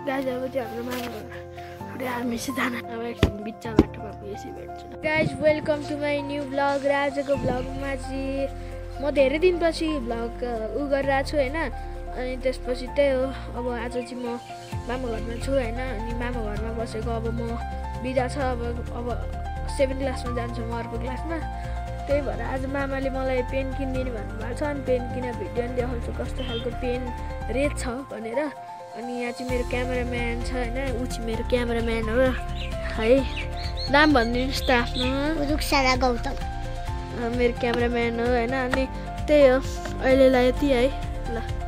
guys अब चाहिँ हाम्रो मामा घर हामीसी जान अब एकछिन बिच्चा बाटोमा पुगेपछि भेट्छु guys welcome to my new vlog र आजको भ्लगमा चाहिँ म धेरै दिनपछि भ्लग गरिरहेको छु होइन अनि त्यसपछि त्यही हो अब आज चाहिँ म मामा घरमा छु होइन अनि मामा घरमा बसेको अब म बिदा छ अब 7 क्लासमा जान्छु म अर्को क्लासमा त्यही भएर आज मामाले मलाई पेन किनिदिनु भन्नुभएको छ अनि पेन किनेर भिडियो पनि देखाउँछु कस्तो खालको पेन रेड छ भनेर अनि यहाँ चाहिँ मेरो क्यामेराम्यान छ होइन ऊ चाहिँ मेरो क्यामेराम्यान हो है नाम भनिदिनुहोस् त आफ्नो रुक्साना गौतम मेरो क्यामेराम्यान हो होइन अनि त्यही हो अहिलेलाई यति है ल